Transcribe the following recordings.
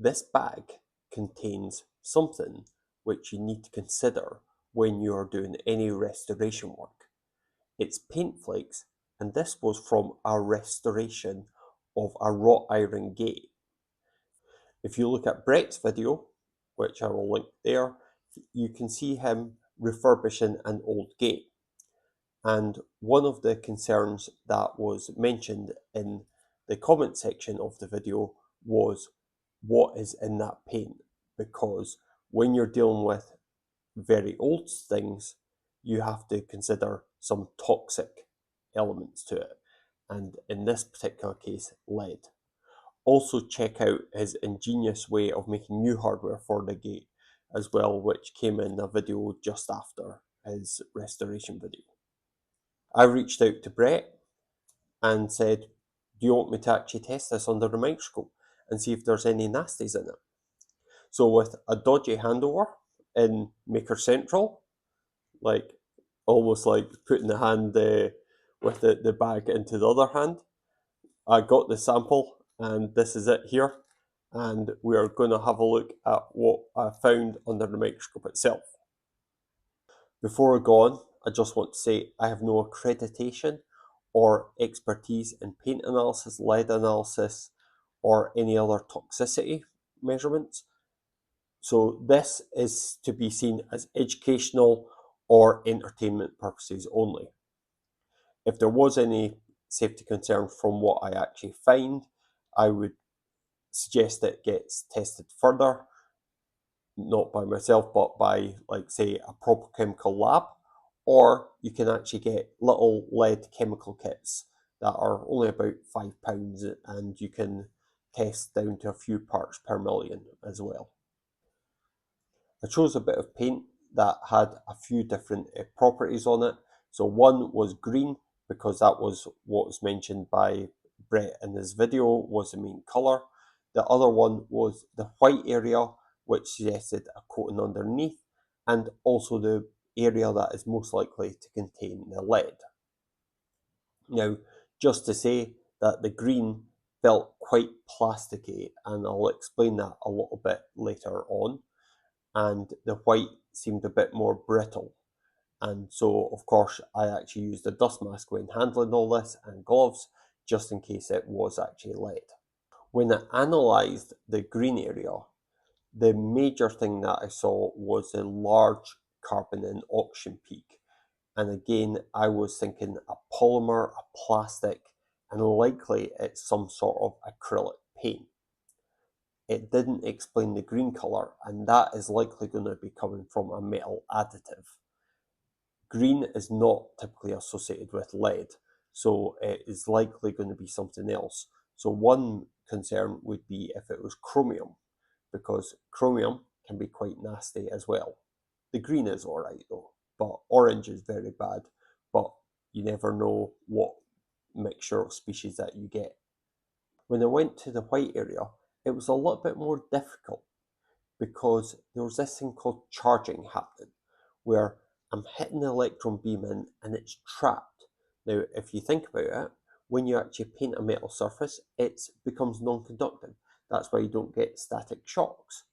This bag contains something which you need to consider when you are doing any restoration work. It's paint flakes, and this was from a restoration of a wrought iron gate. If you look at Brett's video, which I will link there, you can see him refurbishing an old gate. And one of the concerns that was mentioned in the comment section of the video was what is in that paint, because when you're dealing with very old things, you have to consider some toxic elements to it, and in this particular case, lead. Also check out his ingenious way of making new hardware for the gate as well, which came in a video just after his restoration video. I reached out to Brett and said, do you want me to actually test this under the microscope and see if there's any nasties in it? So with a dodgy handover in Maker Central, like almost like putting the hand with the bag into the other hand, I got the sample and this is it here. And we are going to have a look at what I found under the microscope itself. Before I go on, I just want to say I have no accreditation or expertise in paint analysis, lead analysis, or any other toxicity measurements. So this is to be seen as educational or entertainment purposes only. If there was any safety concern from what I actually find, I would suggest that it gets tested further, not by myself, but by, like, say, a proper chemical lab, or you can actually get little lead chemical kits that are only about £5 and you can test down to a few parts per million as well. I chose a bit of paint that had a few different properties on it. So one was green because that was what was mentioned by Brett in his video was the main colour. The other one was the white area, which suggested a coating underneath, and also the area that is most likely to contain the lead. Now, just to say that the green felt quite plasticky, and I'll explain that a little bit later on, and the white seemed a bit more brittle. And so, of course, I actually used a dust mask when handling all this and gloves, just in case it was actually lead. When I analysed the green area, the major thing that I saw was a large carbon and oxygen peak. And again, I was thinking a polymer, a plastic, and likely it's some sort of acrylic paint. It didn't explain the green colour, and that is likely going to be coming from a metal additive. Green is not typically associated with lead, so it is likely going to be something else. So one concern would be if it was chromium, because chromium can be quite nasty as well. The green is alright though, but orange is very bad, but you never know what mixture of species that you get. When I went to the white area, it was a little bit more difficult because there was this thing called charging happening, where I'm hitting the electron beam in and it's trapped. Now, if you think about it, when you actually paint a metal surface, it becomes non-conducting. That's why you don't get static shocks.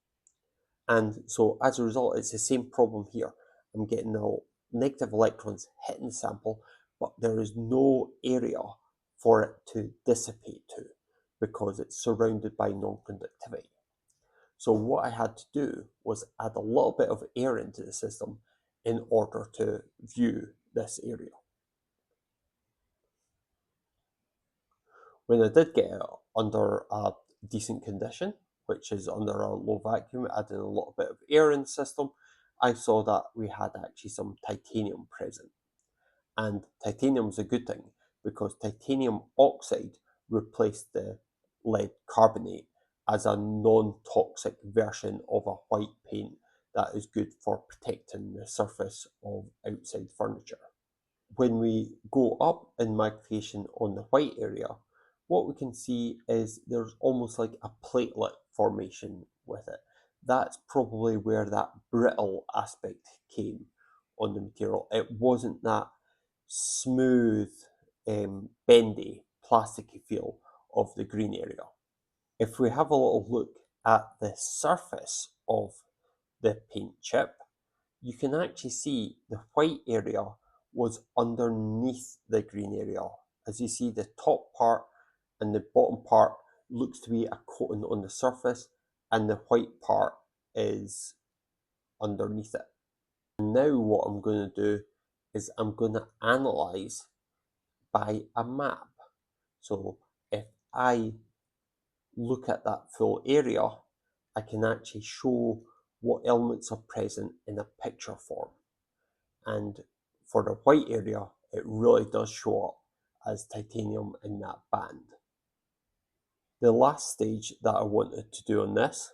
And so as a result, it's the same problem here. I'm getting the negative electrons hitting the sample, but there is no area for it to dissipate to because it's surrounded by non-conductivity. So what I had to do was add a little bit of air into the system in order to view this area. When I did get it under a decent condition, which is under a low vacuum, adding a little bit of air in the system, I saw that we had actually some titanium present. And titanium is a good thing because titanium oxide replaced the lead carbonate as a non-toxic version of a white paint that is good for protecting the surface of outside furniture. When we go up in magnification on the white area, what we can see is there's almost like a platelet formation with it. That's probably where that brittle aspect came on the material. It wasn't that smooth, bendy, plasticky feel of the green area. If we have a little look at the surface of the paint chip, you can actually see the white area was underneath the green area. As you see, the top part and the bottom part looks to be a coating on the surface, and the white part is underneath it. Now what I'm going to do is I'm going to analyze by a map. So if I look at that full area, I can actually show what elements are present in a picture form. And for the white area, it really does show up as titanium in that band. The last stage that I wanted to do on this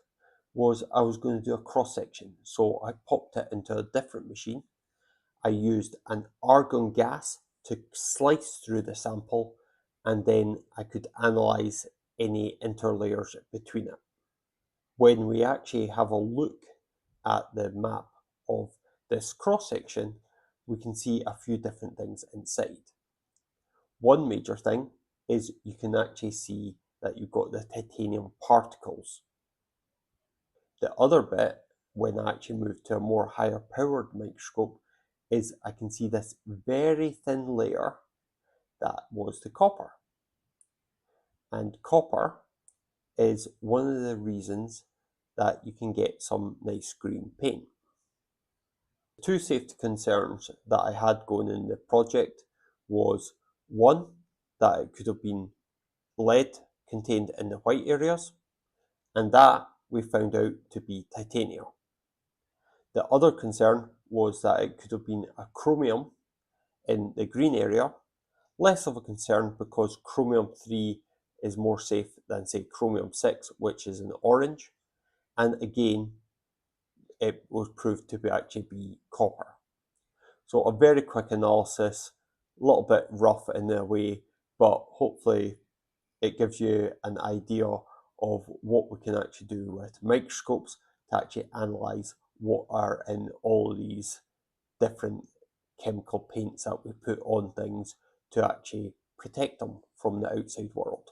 was I was going to do a cross section. So I popped it into a different machine. I used an argon gas to slice through the sample, and then I could analyze any interlayers between it. When we actually have a look at the map of this cross section, we can see a few different things inside. One major thing is you can actually see that you've got the titanium particles. The other bit, when I actually move to a more higher powered microscope, is I can see this very thin layer that was the copper. And copper is one of the reasons that you can get some nice green paint. Two safety concerns that I had going in the project was, one, that it could have been lead contained in the white areas, and that we found out to be titanium. The other concern was that it could have been a chromium in the green area. Less of a concern because chromium-3 is more safe than, say, chromium-6, which is in orange. And again, it was proved to actually be copper. So a very quick analysis, a little bit rough in a way, but hopefully it gives you an idea of what we can actually do with microscopes to actually analyze what are in all these different chemical paints that we put on things to actually protect them from the outside world.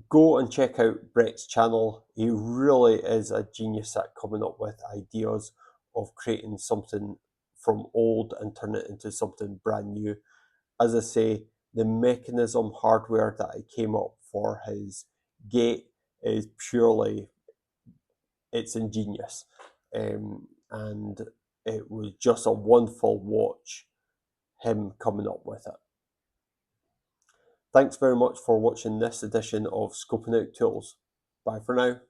Go and check out Brett's channel. He really is a genius at coming up with ideas of creating something from old and turn it into something brand new. As I say, the mechanism hardware that he came up for his gate is purely, it's ingenious. And it was just a wonderful watch, him coming up with it. Thanks very much for watching this edition of Scoping Out Tools. Bye for now.